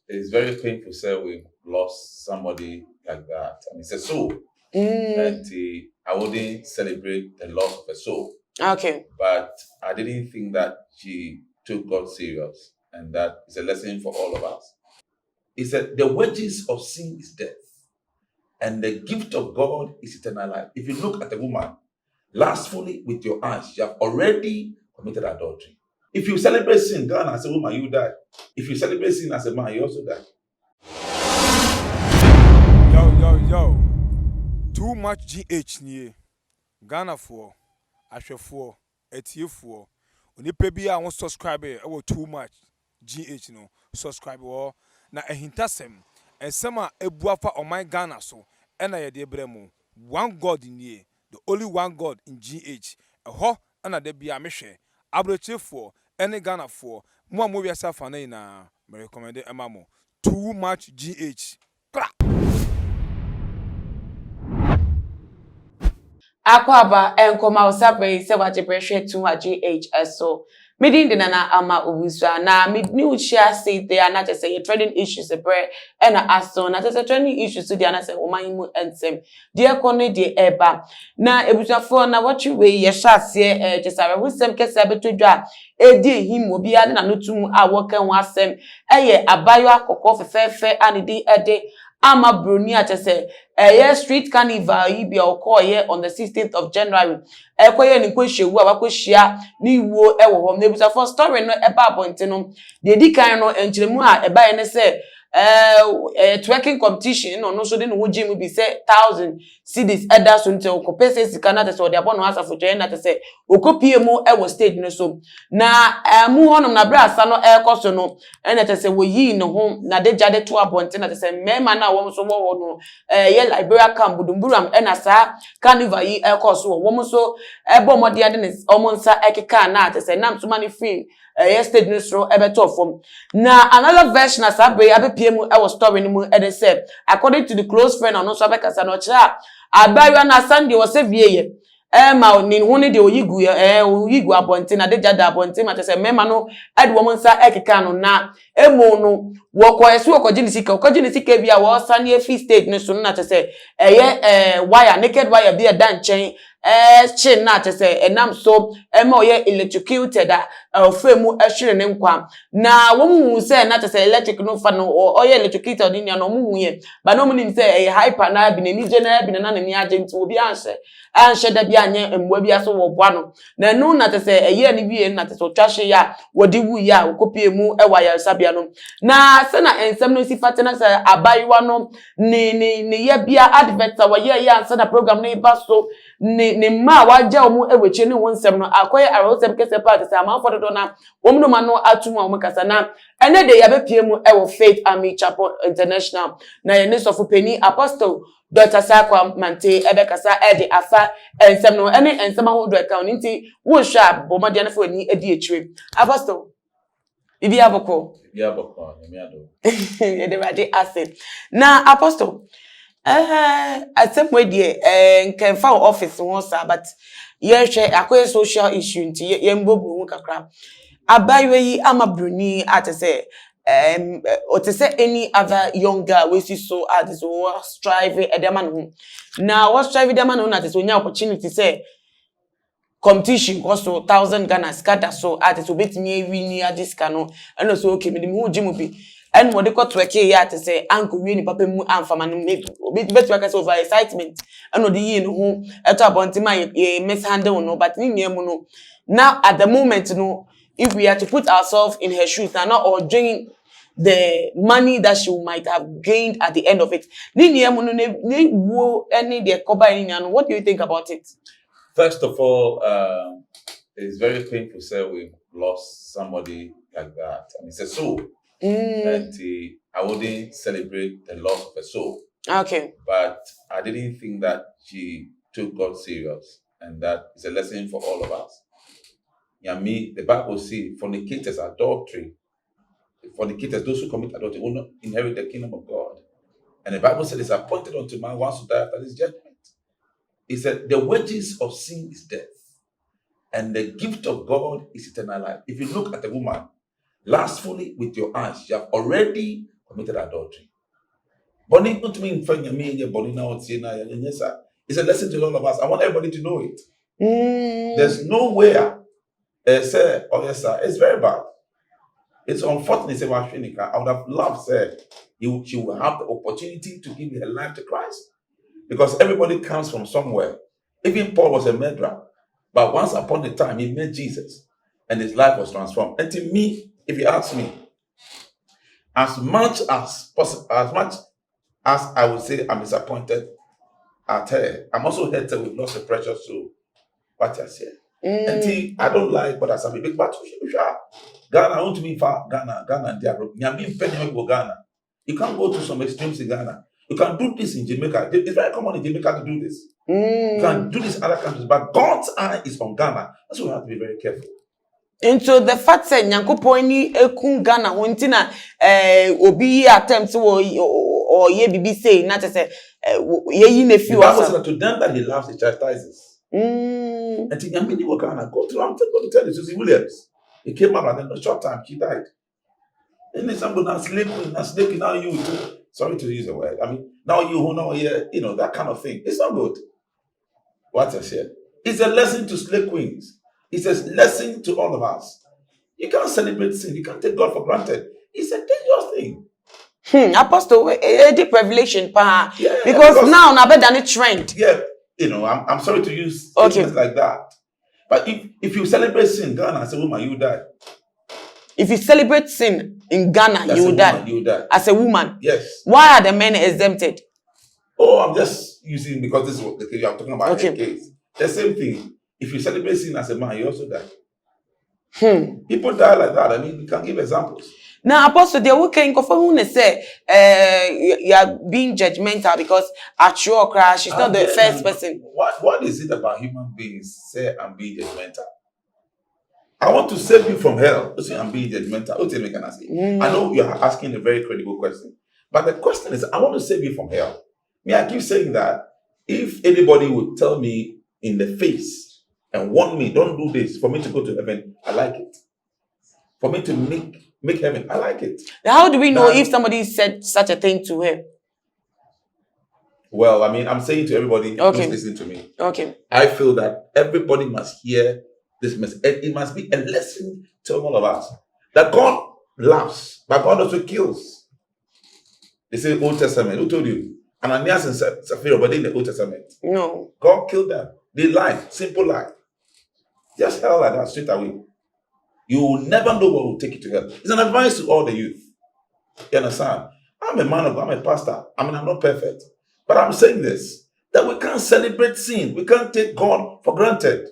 It's very painful to say we've lost somebody like that. I mean, it's a soul. And I wouldn't celebrate the loss of a soul. Okay. But I didn't think that she took God serious. And that is a lesson for all of us. He said, the wages of sin is death. And the gift of God is eternal life. If you look at a woman lustfully with your eyes, you have already committed adultery. If you celebrate sin in Ghana as a woman, you die. If you celebrate sin as a man, you also die. Yo. Too much GH nie. Ghana for Ashe for Etie for. Onipa bi a won subscribe e too much GH no subscribe wo na ehintasem ensem a ebuafa oman Ghana so e na ye de bremu one God nie, the only one God in GH. Eho na de bia mehwe abrochefo ene Ghana for mo a mo wiasa fa na ina me recommend emamo too much GH. Akwaba enkoma usabe se waje pressure too much GHSO. Midin de nana ama Owusu na mid new share say there na just say trading issues e bre and aso na just trading issues so there na say woman mu ensem de ekone de eba na ebusuafo na watch we ye hyase just are wusem kese betodwa edi him obi ade na notum a wokan wasem eye abayo akokọ fefefe anidi ede ama broni atese street carnival ibi okoye on the 16th of January ekoye ni kwehyewu abakohia ni iwo ewo hom na ebusa for story no eba abonte no de dikan no enkyeremu a eba ye ne se twerking competition no so de no gym bi se 1000 cedis eda so nte okopese sika na tese ode abono asafo join na tese okopie mu ewo stage no so na mu honom na bra asa no ekoso no ena tese wo yi no ho na de jade to abonte na tese mema na wo so wo no ye Liberia camp budumburam ena sa carnival yi ekoso wo so ebo mode ade ne omonsa ekeka na tese nam so mani free stage no so ebeto from na another version as abe abepie mu e was story ni mu e dey say according to the close friend on so abekasa no kira abayo na Sunday was vie ye ma ni huni de oyigu abonte na de jada abonte ma tese mema no ade wo nsa ekeka no na emo no wo ko esu ko gini sika bia wo sane afi stage no so na tese wire naked wire bia dan chen chin na tese enam so ema oye electrocuted frame ehwere ne nkwa na wo mu se na tese electric no fa no oye electrocuted ni na mu hu ye ba no mu ni se hyper na bi na ni je na bi na ni agent obi anhye da bia anye emwa bia so wo boa no na nu na tese ni wie na tese twahye ya wodi wu ya okopie mu ewa ya sabia no na se na ensem no si fate na se abayiwa no ni ye bia advert wa ye ya ansa na program no iba so ni ma waje omu eweche ni wonsem no akoye arosem kese part se amanfo dodo na omno ma no atumu omu kasa na ene de ya bepie mu ewo Faith Army Chapel International na ye ne sofu peni Apostle Dr. Sakwa Mante ebekasa ede afa ensem no ene ensem ahodo account nti wo hwa bomade na fo ni edi etire Apostle Ibi aboko Emi ado. ye de rade asset na Apostle asemwe die nkenfa office won sa but ye hwe akoye social issue nti ye mbobu hu kakra abayo yi amabruni atese otese any other younger we see so at this was striving edeman hu na was striving edeman hu na tese onya opportunity say competition cost 1000 Ghana scatter so at this obetimi win ya diska no and so okay me hu gym bi and what they got to a ya to say uncle we ni papa mu amfama no maybe bet work over excitement and the yin who at about my mishandle no but ni name no now at the moment no if we are to put ourselves in her shoes and not or drink the money that she might have gained at the end of it ni name no ni wo any the cover in and what do you think about it? First of all, it's very painful to say we've lost somebody like that. I mean, it's a soul. And I wouldn't celebrate the loss of a soul. Okay. But I didn't think that she took God serious. And that is a lesson for all of us. Me, the Bible says, fornicators, adultery, fornicators, those who commit adultery will not inherit the kingdom of God. And the Bible said it's appointed unto man once to die after his judgment. It said the wages of sin is death. And the gift of God is eternal life. If you look at a woman lustfully with your eyes, you have already committed adultery. Bonnie, not me in front of me, Bonnie now, it's a lesson to all of us. I want everybody to know it. There's nowhere, sir, or yes, sir. It's very bad. It's unfortunate, I would have loved, sir, she will have the opportunity to give her life to Christ. Because everybody comes from somewhere. Even Paul was a murderer. But once upon a time, he met Jesus. And his life was transformed. And to me, if you ask me, as much as possible, as much as I would say I'm disappointed at her, I'm also hurt that we've lost a precious soul. What I say. And I don't like what I say. But Ghana, I want to be far. Ghana, and Ghana. You can't go to some extremes in Ghana. You can do this in Jamaica. It's very common in Jamaica to do this. You can do this in other countries, but God's eye is on Ghana. That's why we have to be very careful. And so the fact that Nyankopon ni ekun Ghana wontina obi attempt or ye bibi say not to say ye yi na few also that to them that he loves he chastises. And to Yamini Ghana go through. I'm going to tell you, Susie Williams. He came out and in a short time she died. And then somebody now sleeping now you too. Sorry to use the word. I mean, now you know here, that kind of thing. It's not good. What I said. It's a lesson to slay queens. It's a lesson to all of us. You can't celebrate sin. You can't take God for granted. It's a dangerous thing. Apostle, a deep revelation, because now na better than a trend. Yeah, I'm sorry to use statements like that. But if you celebrate sin in Ghana as a woman, you die. If you celebrate sin in Ghana, you will die. As a woman. Yes. Why are the men exempted? Oh, I'm just using because this is what the case I'm talking about. Okay. Case. The same thing. If you celebrate sin as a man, you also die. People die like that. I mean, you can give examples. Now, Apostle, the weekend confirm say you are being judgmental because at your crash, she's not the first person. What is it about human beings say I'm being judgmental? I want to save you from hell. You say I'm being judgmental. What can I say? I know you are asking a very critical question, but the question is, I want to save you from hell. I keep saying that if anybody would tell me in the face and warn me, don't do this, for me to go to heaven, I like it. For me to make heaven, I like it. How do we know if somebody said such a thing to her? Well, I mean, I'm saying to everybody who's listening to me. Okay. I feel that everybody must hear this message. It must be a lesson to all of us. That God loves, but God also kills. They say Old Testament. Who told you? Ananias and Sapphira, but in the Old Testament. No. God killed them. They lied. Simple lie. Just hell like that straight away. You will never know what will take you to hell. It's an advice to all the youth. You understand? I'm a man of God. I'm a pastor. I mean, I'm not perfect. But I'm saying this, that we can't celebrate sin. We can't take God for granted.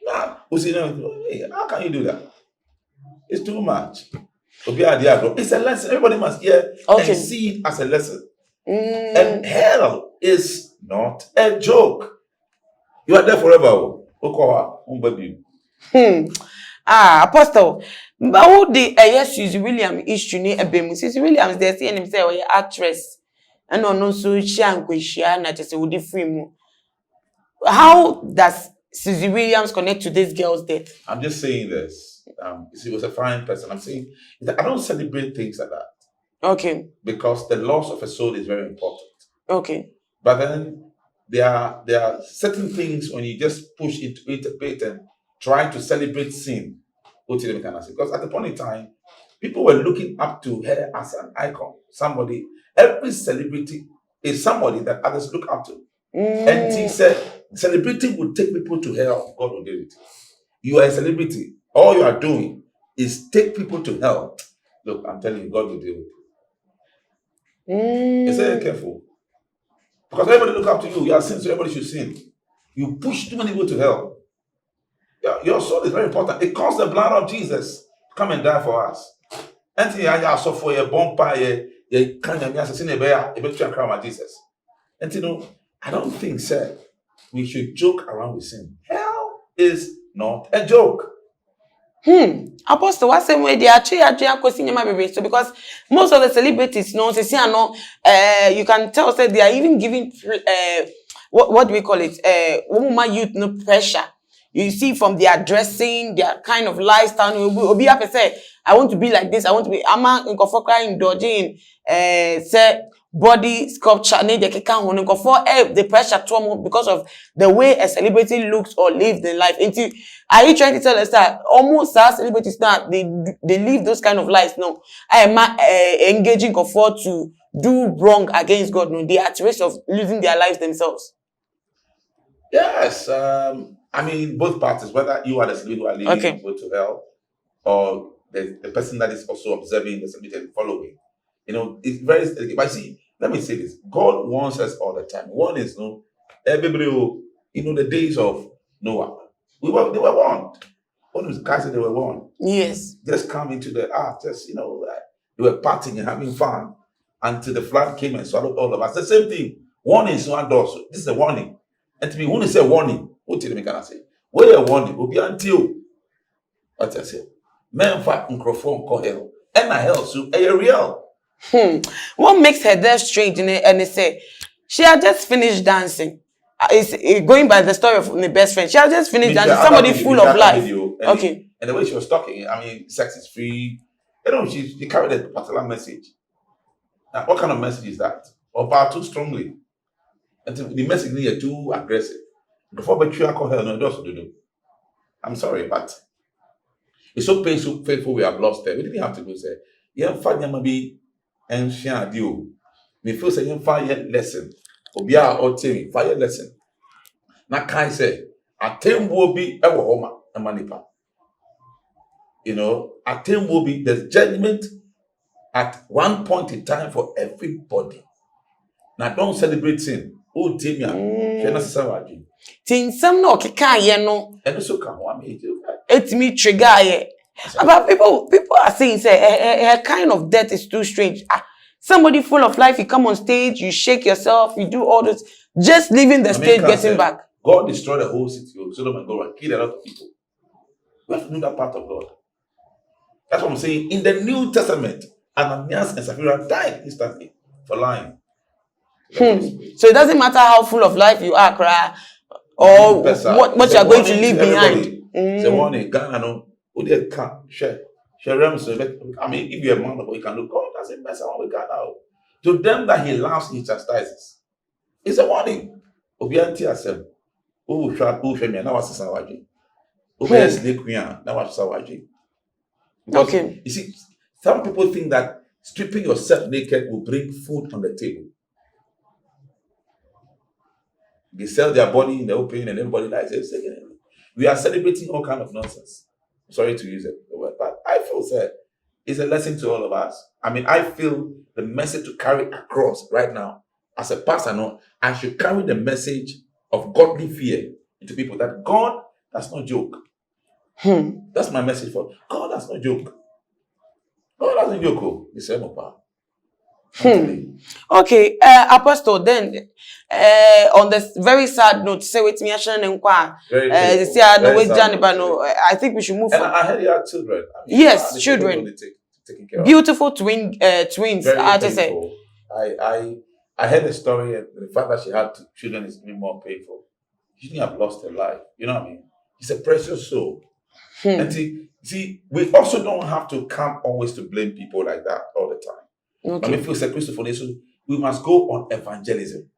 How can you do that? It's too much. It's a lesson. Everybody must hear and see it as a lesson. And hell is not a joke. You are there forever. Apostle, but who the Susie Williams issue ni ebemu? Susie Williams they say him say we actress. And no so she and Kweshia na just would free. How does Susie Williams connect to this girl's death? I'm just saying this. She was a fine person. I'm saying that I don't celebrate things like that. Okay. Because the loss of a soul is very important. Okay. But then there are certain things when you just push into it a bit and try to celebrate sin. Because at the point in time, people were looking up to her as an icon. Somebody, every celebrity is somebody that others look up to. And he said, celebrity would take people to hell. God will do it. You are a celebrity. All you are doing is take people to hell. Look, I'm telling you, God will deal with you. It's very careful. Because everybody look up to you. You are sin, so everybody should sin. You push too many people to hell. Your soul is very important. It costs the blood of Jesus to come and die for us. And so for your bonfire, you can't have Jesus. And I don't think, sir, we should joke around with sin. Hell is not a joke. Apostle, what same way they actually so because most of the celebrities you can tell they are even giving what do we call it? Woman youth no pressure. You see from their dressing, their kind of lifestyle. Obi up say, I want to be like this. I want to be. Ama nkofo crying dodging. Say body sculpture. Need the keka ho nkofo the pressure to them because of the way a celebrity looks or lives their life. Are you trying to tell us that almost our celebrities now they live those kind of lives? No, I am engaging nkofo to do wrong against God. No, they are at risk of losing their lives themselves. Yes, I mean both parties, whether you are the celebrity who are leading to go to hell, or the person that is also observing the celebrity and following. You know, it's very. But see, let me say this: God wants us all the time. One is everybody. The days of Noah, they were warned. One was guys they were warned. Yes, just come into the ark, just they were partying and having fun until the flood came and swallowed all of us. The same thing. Warning is one door. So this is a warning. And to me, when you say warning, what did me can say? Where a warning will be until what I say. Men fat microphone call hell. And I hell so a real. What makes her death strange? And they say she had just finished dancing. It's going by the story of my best friend. She had just finished dancing. Somebody full of life. And the way she was talking, I mean, sex is free. She carried a particular message. Now, what kind of message is that? Or power too strongly? And the message is too aggressive. Before betray alcohol, no, it doesn't do. I'm sorry, but it's so painful we have lost there. We didn't have to go say, yeah, find maybe and share deal. Me feel say, fire lesson. Obia or Timmy, fire lesson. Na Kai say, a team will be ever home and manipa. A team will be there's judgment at one point in time for everybody. Now don't celebrate sin. Oh, Timmy, you're not savage. Tin some no kika no. And also come one It's me trigger. But people are saying say her kind of death is too strange. Somebody full of life, you come on stage, you shake yourself, you do all this, just leaving the stage, getting back. God destroyed the whole city of Sodom and Gomorrah, killed a lot of people. We have to do that part of God. That's what I'm saying. In the New Testament, Ananias and Sapphira died instantly for lying. So it doesn't matter how full of life you are, cry, or what you are going to leave behind. It's a warning. Ghana, no, they can't share. I mean, if you're a man of God, you can look, God doesn't mess around with Ghana. To them that he loves, he chastises. It's a warning. Obianti asem. Who shame me? Now what's the sawaji? Who snake me? Now what's sawaji? Okay. You see, some people think that stripping yourself naked will bring food on the table. They sell their body in the open and everybody likes it. We are celebrating all kind of nonsense. Sorry to use the word, but I feel that it's a lesson to all of us. I mean, I feel the message to carry across right now as a pastor. No, I should carry the message of godly fear into people that God does not joke. That's my message for God does not joke. God doesn't joke. The same power. Okay, Apostle, then on this very sad note, say with me, I think we should move on. And I heard you have children. I mean, yes, children. Beautiful twins. I just say. I heard the story, and the fact that she had two children is even more painful. She didn't have lost her life. You know what I mean? It's a precious soul. And see, we also don't have to come always to blame people like that all the time. Okay. If it's a Christopher, we must go on evangelism.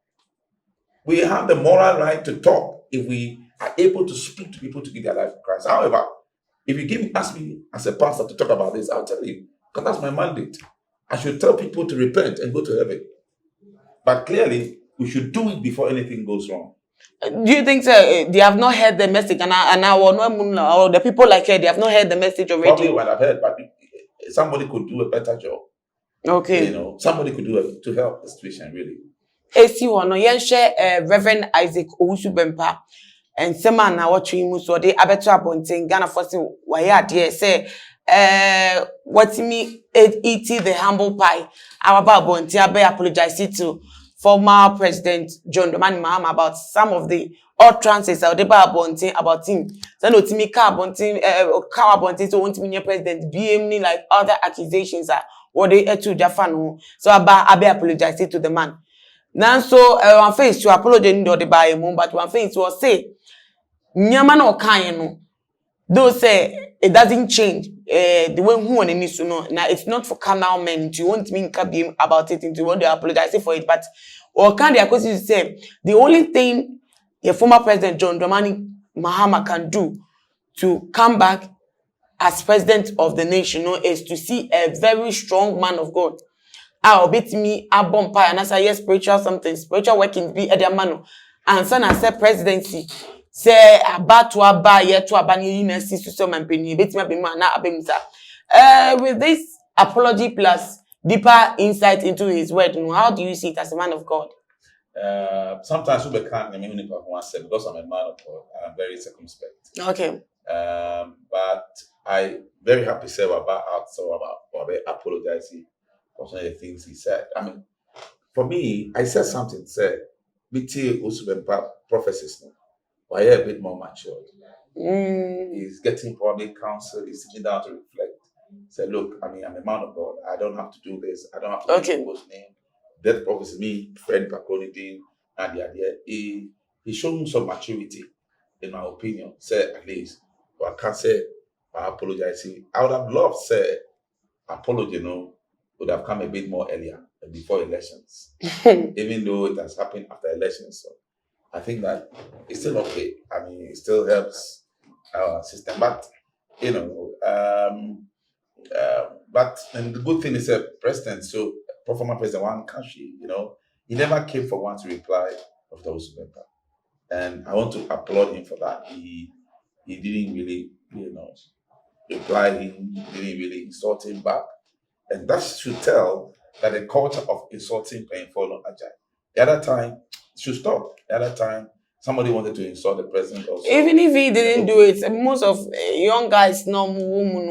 We have the moral right to talk if we are able to speak to people to give their life to Christ. However, if you ask me as a pastor to talk about this, I'll tell you, because that's my mandate. I should tell people to repent and go to heaven. But clearly, we should do it before anything goes wrong. Do you think they have not heard the message, or the people like her, they have not heard the message already? Probably what I've heard, but somebody could do a better job. Okay. Somebody could do it to help the situation, really. AC one, Reverend Isaac Owusu Bempah, and some man now watching him so they abeto abonting Ghana forcing why dear say what me eat the humble pie. Our abonting apologize to former President John Dramani Mahama about some of the utterances out about him. So no to me car abonting so want me president BM like other accusations are what they to Jafano. So I apologize to the man. Now so one face to apologize no the buy but one face was say nyama na okan no though say it doesn't change the way who on needs to know now it's not for carnal men you won't mean about it and you want to apologize for it but or can the accuse say the only thing the former president John Dramani Mahama can do to come back as president of the nation is to see a very strong man of God. I'll beat me a Bempah and I say yes spiritual something spiritual working be a man and son I said presidency say about to aba yet to abani university to some penny beat me be man na abemisa with this apology plus deeper insight into his word how do you see it as a man of God? Sometimes we can't because I'm a man of God I'm very circumspect. Okay. But I very happy to say about apologizing for some of the things he said. I mean, for me, I said something, said, Owusu Bempah prophecies now. Why a bit more mature? He's getting probably counsel, he's sitting down to reflect. Say, look, I mean, I'm a man of God. I don't have to do this. I don't have to do people's name. That prophecy, me, friend, Paconidine, and the idea. He's shown some maturity, in my opinion, say at least. But I can't say I apologize. I would have loved say apology, would have come a bit more earlier before elections. Even though it has happened after elections. So I think that it's still okay. I mean, it still helps our system. But but and the good thing is a president, so former president one country, he never came for one to reply of the Owusu Bempah. And I want to applaud him for that. He didn't really, reply him, didn't really insult him back. And that should tell that the culture of insulting playing for no agile. The other time, it should stop. The other time, somebody wanted to insult the president also. Even if he didn't do it, most of young guys know.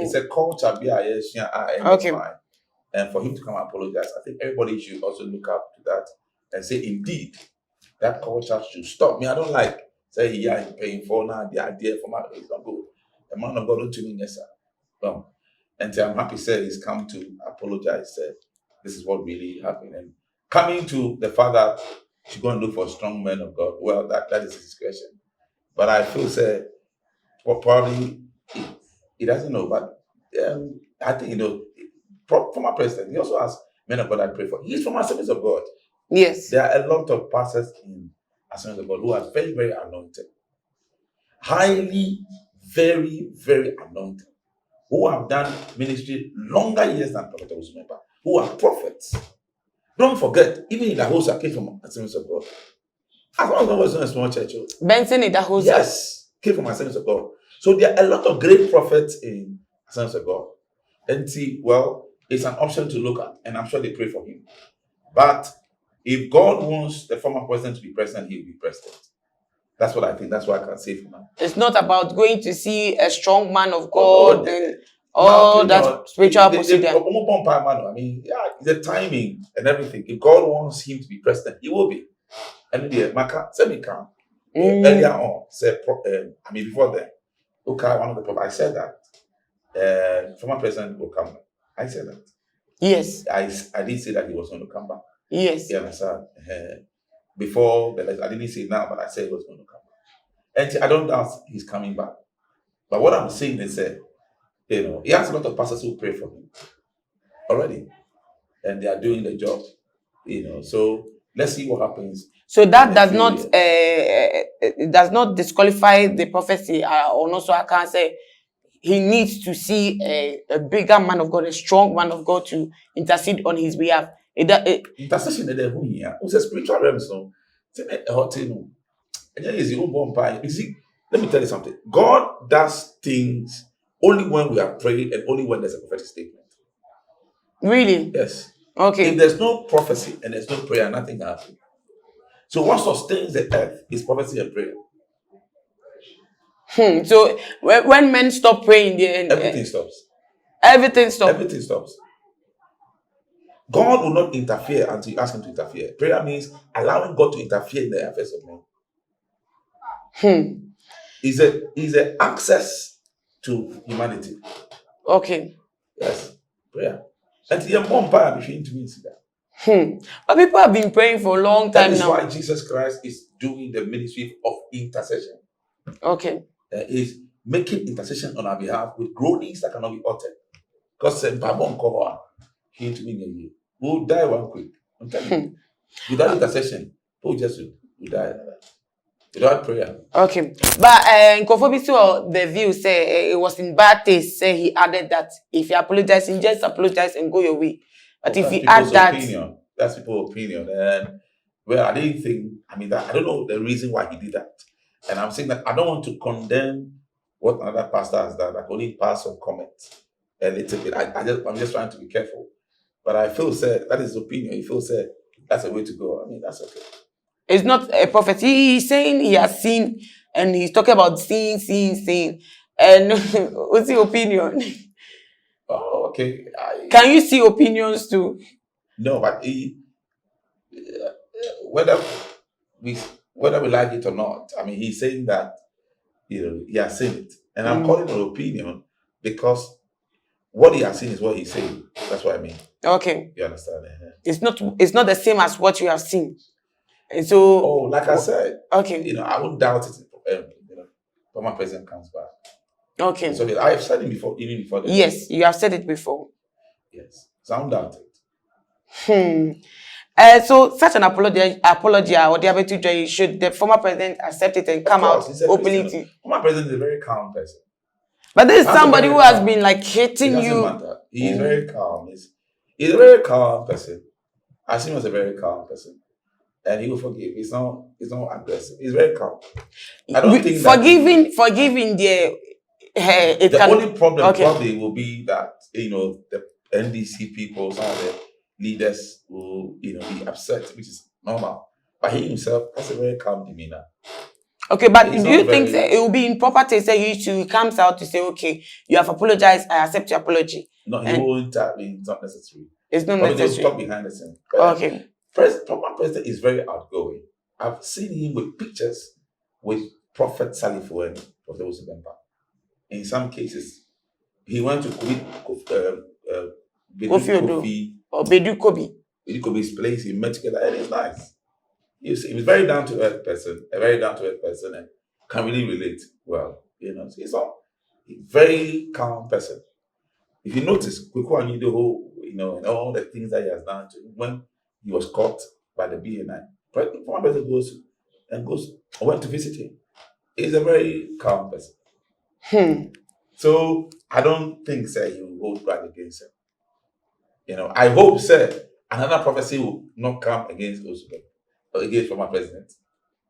It's a culture, okay. Fine. And for him to come and apologize, I think everybody should also look up to that and say, indeed, that culture should stop. Me, I don't like say yeah, paying for now the idea for my is not good. The man of God don't tune in, yes, sir. And I'm happy say he's come to apologize. Say this is what really happened. And coming to the fact that she's going to look for strong men of God. Well, that is his discretion. But I feel say probably he doesn't know. But I think former president, he also has men of God I pray for. He's from Assemblies of God. Yes. There are a lot of pastors in Assemblies of God who are very, very anointed. Highly, very, very anointed. Who have done ministry longer years than Prophet Owusu Bempah. Who are prophets. Don't forget, even in the house I came from Assemblies of God. As long as I was in a small church. Benson in the house. Yes, came from Assemblies of God. So there are a lot of great prophets in Assemblies of God. And see, well, it's an option to look at. And I'm sure they pray for him. But if God wants the former president to be president, he will be president. That's what I think. That's what I can say for now. It's not about going to see a strong man of God and all that spiritual procedure. I mean, yeah, the timing and everything. If God wants him to be president, he will be. And earlier on, before then, okay, one of the prophets, I said that former president will come back. I said that. Yes. I did say that he was going to come back. Yes. You understand? Before the election, I didn't say it now, but I said he was going to come back. And I don't doubt he's coming back. But what I'm saying is that, he has a lot of pastors who pray for him already. And they are doing the job. So let's see what happens. So that does not disqualify the prophecy, or also I can't say he needs to see a bigger man of God, a strong man of God to intercede on his behalf. Intercession is a spiritual realm. So let me tell you something. God does things only when we are praying and only when there's a prophetic statement. Really? Yes. Okay. If there's no prophecy and there's no prayer, nothing happens. So what sustains the earth is prophecy and prayer. So when men stop praying, everything stops. Everything stops. Everything stops. God will not interfere until you ask him to interfere. Prayer means allowing God to interfere in the affairs of men. Is a access to humanity. Okay. Yes. Prayer. And your mom between to me that. But people have been praying for a long time now. That is why Jesus Christ is doing the ministry of intercession. Okay. Is making intercession on our behalf with groanings that cannot be uttered. Because he to me, we'll die one quick. I'm telling you. Without intercession, we'll just will die. Without prayer. Okay. But Nkofo the view say it was in bad taste. Say he added that if you apologize, just apologize and go your way. But if you add that, opinion. That's people's opinion. And well, I didn't think. I mean, I don't know the reason why he did that. And I'm saying that I don't want to condemn what another pastor has done. I can only pass some comments a little bit. I'm just trying to be careful. But I feel said that is his opinion. He feels said that's the way to go. I mean, that's okay. It's not a prophecy. He's saying he has seen, and he's talking about seeing. And what's your opinion? Oh, okay. Can you see opinions too? No, but whether we like it or not, I mean, he's saying that he has seen it, and I'm calling it an opinion because what he has seen is what he's saying. That's what I mean. Okay. You understand? It's not the same as what you have seen. And so, like I said, okay, I won't doubt it. When my president comes back. Okay. So I've said it before, even before. Yes, you have said it before. Yes, so I won't doubt it. So such an apology or the ability should the former president accept it and come out openly to. Former president is a very calm person. But this is somebody who has been like hating you. Matter. He's very calm. He's a very calm person. I see him as a very calm person. And he will forgive. He's not aggressive. He's very calm. I don't think forgiving the only problem probably will be that the NDC people, some of the leaders will be upset, which is normal. But he himself has a very calm demeanor. Okay, but do you think it will be improper to say he comes out to say, okay, you have apologized, I accept your apology? No, he won't. It's not necessary. It's not necessary. Just talk behind the scene. Okay. Former president is very outgoing. I've seen him with pictures with Prophet Ṭlay and Prophet Owusu Bempah. In some cases, he went to Bedu Kobi's place. He met together, and it's nice. He was a very down to earth person, and can really relate well. He's a very calm person. If you notice, Kweku Anyi, the whole, and all the things that he has done when he was caught by the BNI. Former president went to visit him. He's a very calm person. So I don't think, he will hold back against him. I hope, another prophecy will not come against Owusu Bempah or against former president.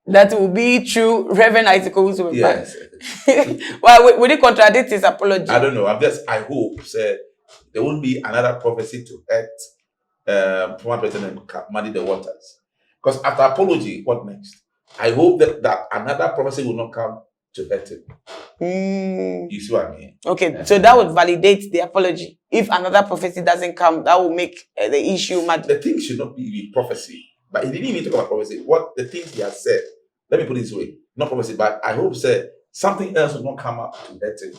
That will be true, Reverend Isaac Owusu Bempah. Yes. Well, would it contradict his apology? I don't know. I hope, there won't be another prophecy to hurt former president muddy the waters. Because after apology, what next? I hope that another prophecy will not come to hurt him. You see what I mean? Okay, so that would validate the apology. If another prophecy doesn't come, that will make the issue mad. The thing should not be prophecy. But he didn't even talk about prophecy. What the things he has said, let me put it this way, not prophecy, but I hope something else will not come up to hurt him.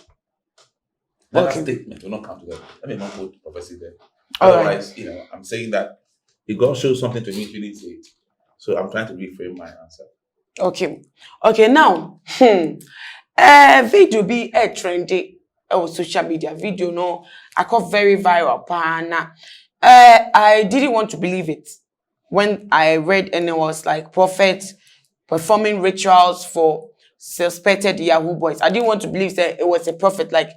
That statement will not come to them. Let me not put prophecy there. Otherwise, I'm saying that if God shows something to me, he didn't say it. So I'm trying to reframe my answer. Okay, now, video be a trendy on social media. Video, no, I got very viral. I didn't want to believe it when I read, and it was like prophet performing rituals for suspected Yahoo boys. I didn't want to believe that it was a prophet, like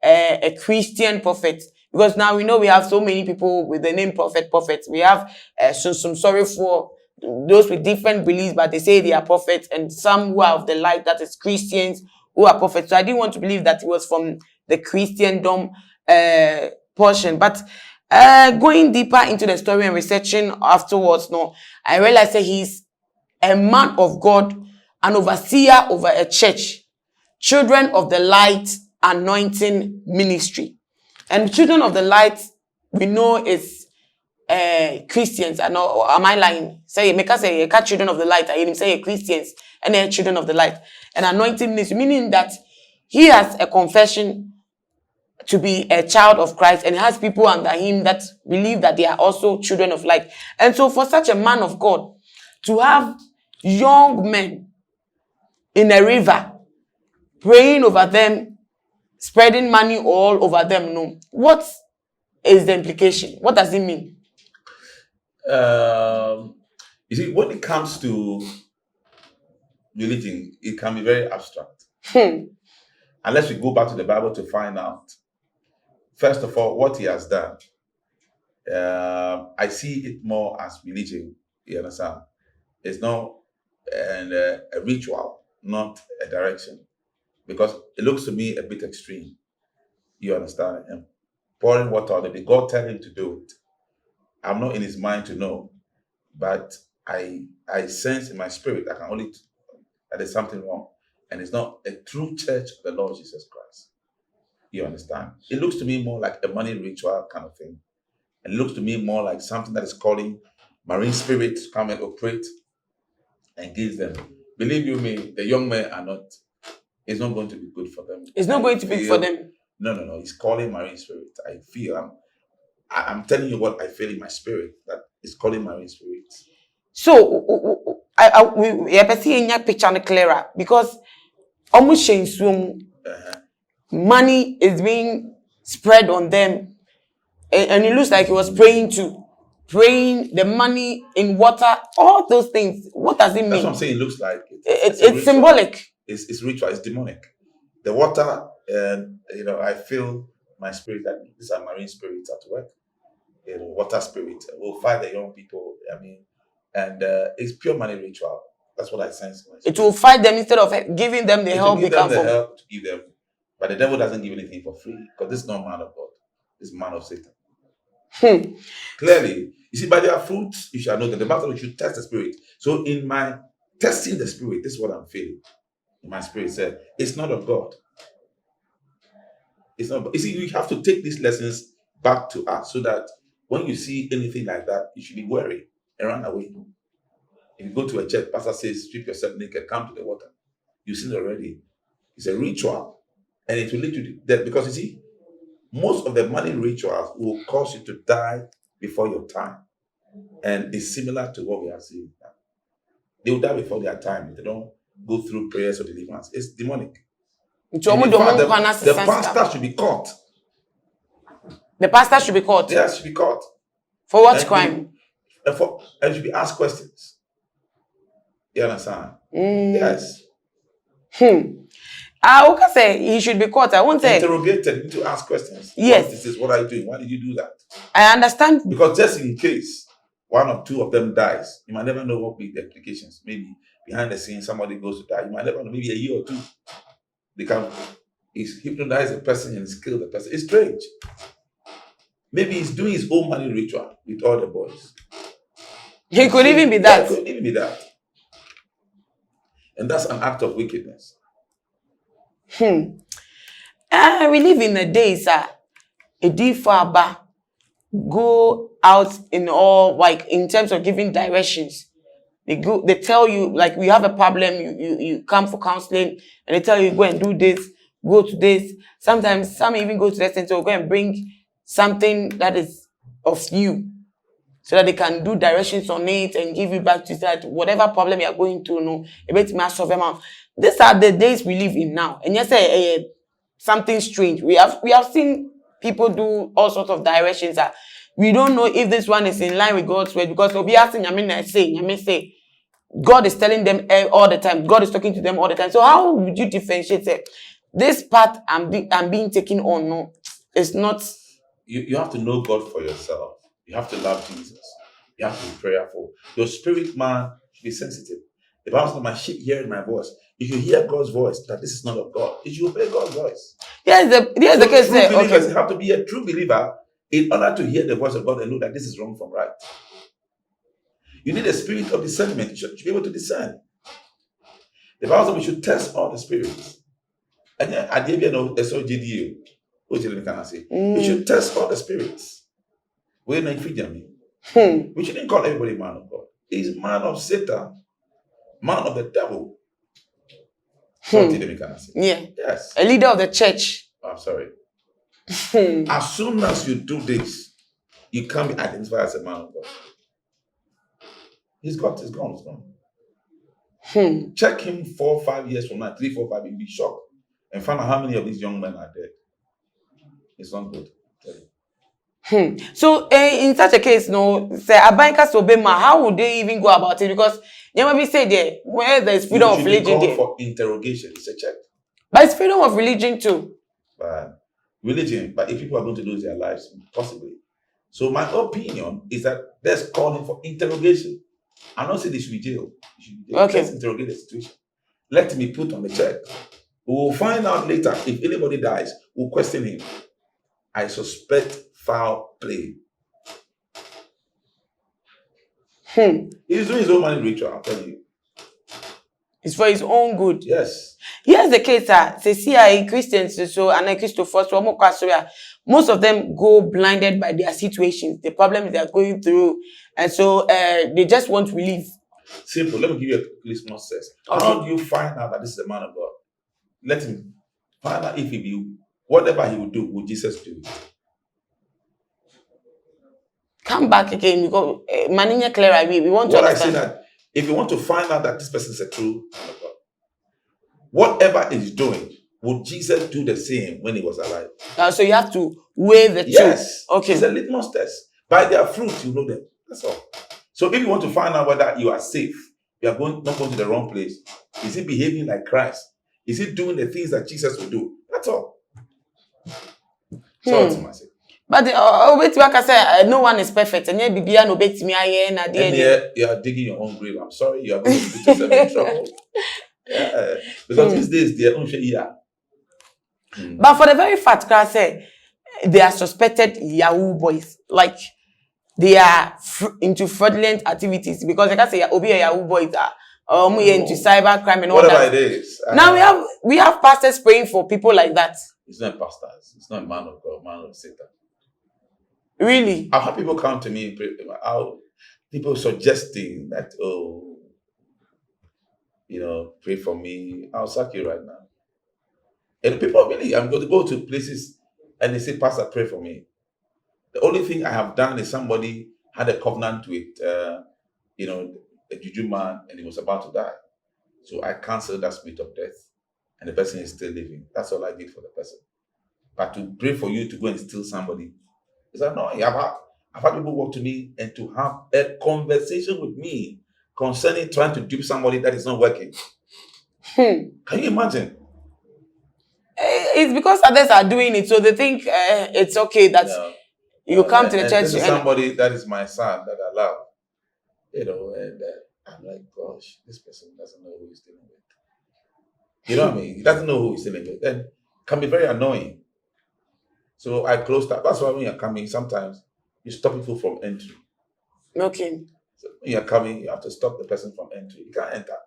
a Christian prophet. Because now we know we have so many people with the name prophet. We have some sorry for those with different beliefs, but they say they are prophets, and some who are of the light, that is Christians, who are prophets. So I didn't want to believe that it was from the Christendom portion. But going deeper into the story and researching afterwards, I realized that he's a man of God, an overseer over a church, Children of the Light Anointing Ministry. And Children of the Light, we know is Christians. Am I lying? Say, make us say, Children of the Light. I even say Christians and they're Children of the Light. And Anointing Ministry, meaning that he has a confession to be a child of Christ, and he has people under him that believe that they are also children of light. And so for such a man of God to have young men in a river praying over them, spreading money all over them. No. What is the implication? What does it mean? You see, when it comes to religion, it can be very abstract. Unless we go back to the Bible to find out, first of all, what he has done. I see it more as religion. You understand? It's not a ritual, not a direction, because it looks to me a bit extreme. You understand? And pouring water on it, did God tell him to do it? I'm not in his mind to know, but I sense in my spirit I can only that there's something wrong, and it's not a true church of the Lord Jesus Christ. You understand? It looks to me more like a money ritual kind of thing. It looks to me more like something that is calling marine spirits to come and operate and give them. Believe you me, the young men are not. It's not going to be good for them. It's not going to be for them. No. He's calling marine spirits. I feel. I'm telling you what I feel in my spirit, that it's calling marine spirits. So we are seeing a picture clearer, because almost money is being spread on them, and it looks like he was praying the money in water, all those things. What does it mean? That's what I'm saying. It looks like it's symbolic. It's ritual. It's demonic. The water, and I feel my spirit that these are marine spirits at work. Water spirit will fight the young people. I mean, and it's pure money ritual. That's what I sense. It will fight them instead of giving them the help they can the help to give them. But the devil doesn't give anything for free, because this is not man of God. This is man of Satan. Clearly, you see, by their fruits you shall know that the Bible should test the spirit. So in my testing the spirit, this is what I'm feeling. My spirit said, it's not of God. It's not. You see, we have to take these lessons back to us, so that when you see anything like that, you should be wary and run away. If you go to a church, pastor says, strip yourself naked, come to the water. You've seen it already. It's a ritual, and it will lead to death, because you see, most of the money rituals will cause you to die before your time. And it's similar to what we are seeing now. They will die before their time if they don't go through prayers or deliverance. It's demonic. The pastor should be caught. The pastor should be caught? Yes, should be caught. For what crime? And should be asked questions. You understand? Yes. I would say he should be caught. I won't say interrogated, to ask questions. Yes. What are you doing? Why did you do that? I understand. Because just in case one or two of them dies, you might never know what will be the implications. Maybe behind the scenes somebody goes to die. You might never know. Maybe a year or two. He's hypnotized a person and he's killed the person. It's strange. Maybe he's doing his own money ritual with all the boys. He could even be that. It could even be that. And that's an act of wickedness. We live in the days, a Déath go out in all, like, in terms of giving directions. They tell you, like, we have a problem, you come for counseling, and they tell you, go and do this, go to this. Sometimes some even go to the center, go and bring something that is of you, so that they can do directions on it and give you back to that whatever problem you are going through. No, a bit solve them out. These are the days we live in now. And yes, something strange. We have seen people do all sorts of directions that we don't know if this one is in line with God's word, because we'll be asking say God is telling them all the time. God is talking to them all the time. So how would you differentiate this path I'm being taken on? No, it's not. You have to know God for yourself. You have to love Jesus. You have to be prayerful. Your spirit man should be sensitive. The Bible says, my sheep hearing my voice. If you hear God's voice, that this is not of God, you should obey God's voice. Yes, the case there. Believers have to be a true believer in order to hear the voice of God and know that this is wrong from right. You need a spirit of discernment. You should be able to discern. The Bible says we should test all the spirits. And at the end of the SOGDU, we should test all the spirits. We're not infringing. We shouldn't call everybody man of God. He's man of Satan, man of the devil. Yeah. Yes. A leader of the church. I'm sorry. As soon as you do this, you can't be identified as a man of God. He's gone. Check him 4 or 5 years from now, 3, 4, 5, you'll be shocked. and find out how many of these young men are dead. It's not good. So in such a case, no, say Abankas Obema, how would they even go about it? Because you might be say there where there's freedom of religion there. For interrogation, it's a check. But it's freedom of religion too. But if people are going to lose their lives, possibly. So my opinion is that there's calling for interrogation. I'm not saying they should be jailed. Okay. Let's interrogate the situation. Let me put on the check. We will find out later if anybody dies. We'll question him. I suspect foul play. He's doing his own money ritual, I'll tell you. It's for his own good. Yes. Here's the case, say CIA Christians so and Christophers, most of them go blinded by their situations, the problems they are going through, and so they just want relief. Simple. Let me give you a Christmas test. Okay. How do you find out that this is the man of God? Let him find out if he will, whatever he will do, will Jesus do it? Come back again because Maninya clear. We want to what understand. I say that if you want to find out that this person is a true man of God, whatever he's doing, would Jesus do the same when he was alive? So you have to weigh the two. Yes. Okay. It's a litmus test. By their fruit, you know them. That's all. So if you want to find out whether you are safe, you are not going to the wrong place. Is he behaving like Christ? Is he doing the things that Jesus would do? That's all. So it's massive. But wait, like I said, no one is perfect. And yet, no bet me. You are digging your own grave. I'm sorry, you are going to put yourself in trouble. Yeah, because these days they are unsure. But for the very fact, I say they are suspected Yahoo boys, like they are into fraudulent activities because like I say, Obi Yahoo boys are into cyber crime and all whatever that. It is. Now we have pastors praying for people like that. It's not pastors. It's not a man of God, man of Satan. Really? I've had people come to me and pray. People suggesting that, pray for me. I'll sack you right now. And people really, I'm going to go to places and they say, Pastor, pray for me. The only thing I have done is somebody had a covenant with, a juju man and he was about to die. So I canceled that spirit of death and the person is still living. That's all I did for the person. But to pray for you to go and steal somebody, it's like, no, I've had people walk to me and to have a conversation with me concerning trying to dupe somebody that is not working. Can you imagine? It's because others are doing it, so they think it's okay that you come to the church. This is somebody that is my son that I love, and I'm like, gosh, this person doesn't know who he's dealing with. You know what I mean? He doesn't know who he's dealing with, and can be very annoying. So I closed that. That's why when you're coming, sometimes you stop people from entry. Okay. So when you're coming, you have to stop the person from entry. You can't enter.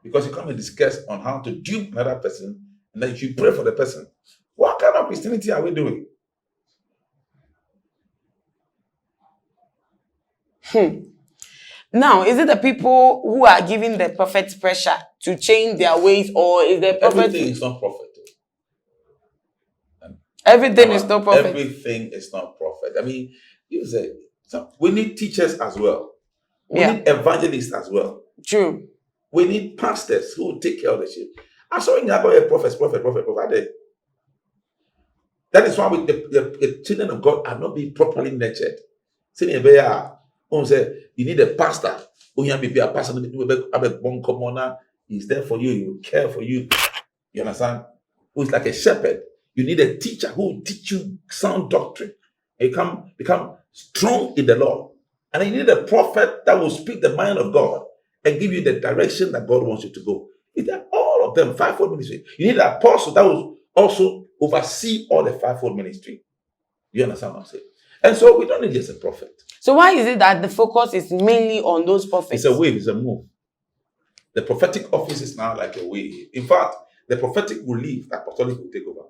Because you come and discuss on how to dupe another person, and then you pray for the person. What kind of Christianity are we doing? Now, is it the people who are giving the prophet pressure to change their ways, or is the prophet? Everything is not prophet. Everything is not prophet. Everything is not prophet. I mean, you say we need teachers as well. We need evangelists as well. True. We need pastors who will take care of the sheep. I saw in a prophet. That is why the children of God are not being properly nurtured. You need a pastor. He's there for you. He will care for you. You understand? Who's like a shepherd. You need a teacher who will teach you sound doctrine. You become strong in the Lord. And you need a prophet that will speak the mind of God and give you the direction that God wants you to go. It's all of them, fivefold ministry. You need an apostle that will also oversee all the fivefold ministry. You understand what I'm saying? And so we don't need just a prophet. So why is it that the focus is mainly on those prophets? It's a wave, it's a move. The prophetic office is now like a wave. In fact, the prophetic will leave, the apostolic will take over.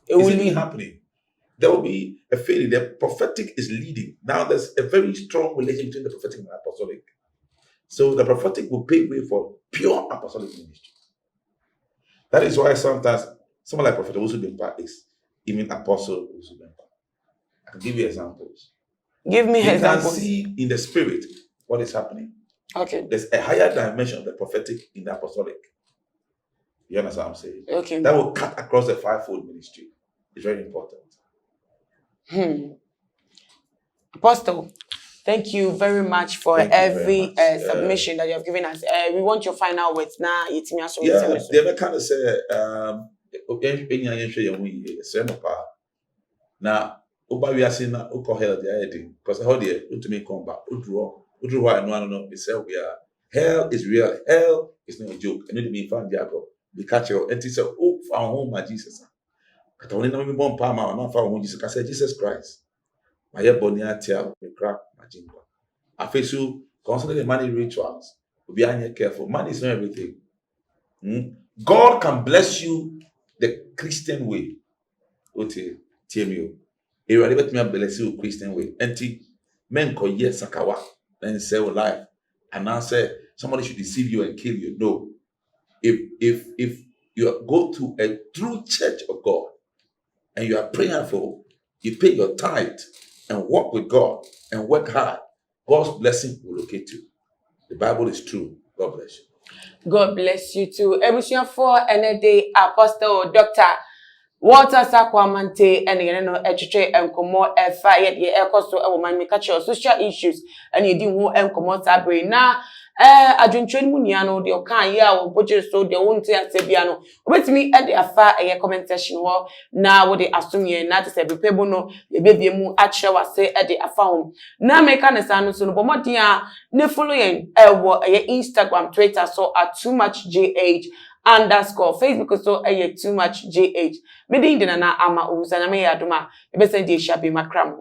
It's even happening. There will be a failure. The prophetic is leading. Now there's a very strong relation between the prophetic and the apostolic. So the prophetic will pave way for pure apostolic ministry. That is why sometimes someone like Prophet Owusu Bempah is even Apostle Owusu Bempah. I can give you examples. Give me examples. You can see in the spirit what is happening. Okay. There's a higher dimension of the prophetic in the apostolic. You understand what I'm saying? Okay. That will cut across the fivefold ministry. It's very important. Apostle, thank you very much for Thank you very every much. submission that you have given us. We want your final words now. Yeah, they kind of say, now, Oba we are saying that Oko hell the idea because how they to me come back. Udru why no no we say we are hell is real. Hell is not a joke. And it mean found Jacob. We catch you and say, oh, found home my Jesus. But only now we born Palma, not found home Jesus. I said Jesus Christ. My bonia tell me crack my jingle. I face you consider the money rituals. Be careful. Money is not everything. God can bless you the Christian way. Okay, TMU. He will let me bless you Christian way. Enti men call yes sakawa then sell life. And now say somebody should deceive you and kill you. No. If you go to a true church of God and you are prayerful, you pay your tithe and walk with God and work hard, God's blessing will locate you. The Bible is true. God bless you. God bless you too. Emission for day Apostle Dr. Walter Sakwamante and no etche enkomo efa ye de ekoso e wo man me catch your social issues and you di ho enkomo sabre na adwuntwen mu nia no de okan ye a wo boje so de wonte asebia no obetimi e de afa e comment section ho na wo de asomye na te se bepebo no ye bebie mu a kire wase e de afa ho na me ka ne sa no so no bomodin a ne follow yen e wo e Instagram, Twitter so at too much gh _ Facebook so too much gh. Medin dinana ama Owusu na me yaduma. Ebe send ye shabi makram.